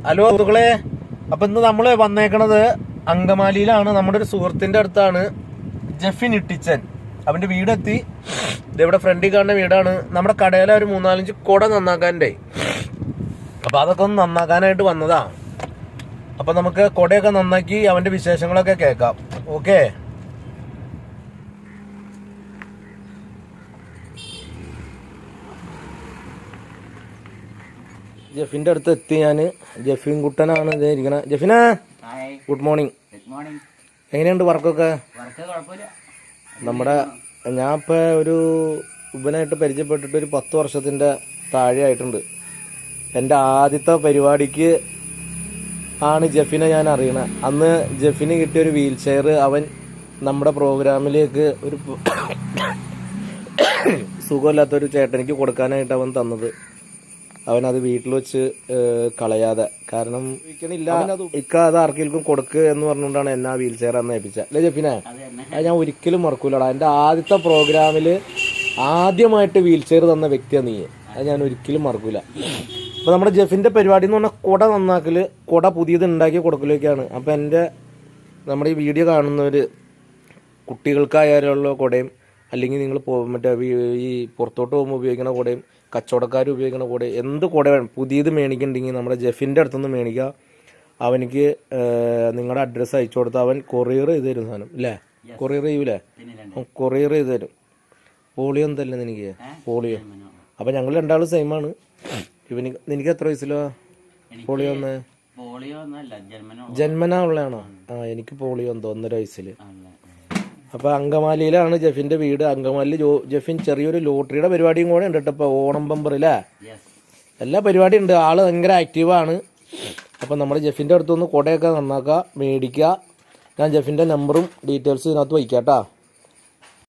Hello സുഹൃത്തുക്കളെ, അപ്പൊ ഇന്ന് നമ്മള് വന്നേക്കണത് അങ്കമാലിയിലാണ്. നമ്മുടെ ഒരു സുഹൃത്തിന്റെ അടുത്താണ് ജെഫിൻ ഇട്ടിച്ചൻ. അവന്റെ വീടെത്തി. ഇവിടെ ഫ്രണ്ടിൽ കാണുന്ന വീടാണ്. നമ്മുടെ കടയിലെ ഒരു 3-4 കുട നന്നാക്കാൻ്റെ. അപ്പൊ അതൊക്കെ ഒന്ന് നന്നാക്കാനായിട്ട് വന്നതാ. അപ്പൊ നമുക്ക് കുടയൊക്കെ നന്നാക്കി അവന്റെ വിശേഷങ്ങളൊക്കെ കേൾക്കാം. ഓക്കെ. ജെഫിന്റെ അടുത്ത് എത്തി ഞാന്. ജെഫിൻ കുട്ടനാണ് ഇതേ ഇരിക്കണ. ജെഫിനാ, ഗുഡ് മോർണിംഗ്. എങ്ങനെയുണ്ട് വർക്കൊക്കെ? നമ്മുടെ ഞാൻ ഇപ്പൊ ഒരു ഇവനായിട്ട് പരിചയപ്പെട്ടിട്ട് ഒരു 10 വർഷത്തിന്റെ താഴെ ആയിട്ടുണ്ട്. എൻ്റെ ആദ്യത്തെ പരിപാടിക്ക് ആണ് ജെഫിനെ ഞാൻ അറിയണത്. അന്ന് ജെഫിന് കിട്ടിയൊരു വീൽ ചെയർ അവൻ നമ്മുടെ പ്രോഗ്രാമിലേക്ക് ഒരു സുഖമില്ലാത്തൊരു ചേട്ടനിക്ക് കൊടുക്കാനായിട്ട് അവൻ തന്നത്. അവനത് വീട്ടിൽ വെച്ച് കളയാതെ, കാരണം ഇക്ക അത് ആർക്കെങ്കിലും കൊടുക്കുക എന്ന് പറഞ്ഞുകൊണ്ടാണ് എന്നെ ആ വീൽ ചെയർ അന്ന് ഏൽപ്പിച്ചത്. അല്ലേ ജെഫിനെ? അത് ഞാൻ ഒരിക്കലും മറക്കൂലടാ. എൻ്റെ ആദ്യത്തെ പ്രോഗ്രാമിൽ ആദ്യമായിട്ട് വീൽ ചെയർ തന്ന വ്യക്തിയാണ് നീ. അത് ഞാൻ ഒരിക്കലും മറക്കൂല. അപ്പോൾ നമ്മുടെ ജെഫിൻ്റെ പരിപാടി എന്ന് പറഞ്ഞാൽ കുട നന്നാക്കൽ, കുട പുതിയത് ഉണ്ടാക്കി കൊടുക്കലൊക്കെയാണ്. അപ്പോൾ നമ്മുടെ ഈ വീഡിയോ കാണുന്നവർ കുട്ടികൾക്കായാലുള്ള കുടയും, അല്ലെങ്കിൽ നിങ്ങൾ മറ്റേ ഈ പുറത്തോട്ട് പോകുമ്പോൾ ഉപയോഗിക്കുന്ന കുടയും, കച്ചവടക്കാർ ഉപയോഗിക്കുന്ന കുട, എന്ത് കുട വേണം പുതിയത് മേടിക്കണ്ടെങ്കിൽ നമ്മുടെ ജെഫിൻ്റെ അടുത്തുനിന്ന് മേടിക്കുക. അവനിക്ക് നിങ്ങളുടെ അഡ്രസ്സ് അയച്ചു കൊടുത്താൽ അവൻ കൊറിയർ ചെയ്ത് തരും സാധനം. ഇല്ലേ? കൊറിയർ ചെയ്യൂലേ? കൊറിയർ ചെയ്ത് തരും. പോളിയോ എന്തല്ലേ നിനക്ക്? പോളിയോ. അപ്പം ഞങ്ങൾ രണ്ടാളും സെയിമാണ്. നിനക്ക് എത്ര വയസ്സിലോ പോളിയോ ഒന്ന്? ജന്മനാ ഉള്ളതാണോ? എനിക്ക് പോളിയോ എന്തോ 1.5 വയസ്സിൽ. അപ്പോൾ അങ്കമാലിയിലാണ് ജെഫിൻ്റെ വീട്. അങ്കമാലിയിൽ ജെഫിൻ ചെറിയൊരു ലോട്ടറിയുടെ പരിപാടിയും കൂടെ ഉണ്ട് കേട്ടോ. ഇപ്പോൾ ഓണം ബമ്പർ അല്ലേ, എല്ലാ പരിപാടിയും ഉണ്ട്. ആൾ ഭയങ്കര ആക്റ്റീവാണ്. അപ്പോൾ നമ്മുടെ ജെഫിൻ്റെ അടുത്തൊന്ന് കുടയൊക്കെ നന്നാക്കുക, മേടിക്കുക. ഞാൻ ജെഫിൻ്റെ നമ്പറും ഡീറ്റെയിൽസും ഇതിനകത്ത് വയ്ക്കാം കേട്ടോ.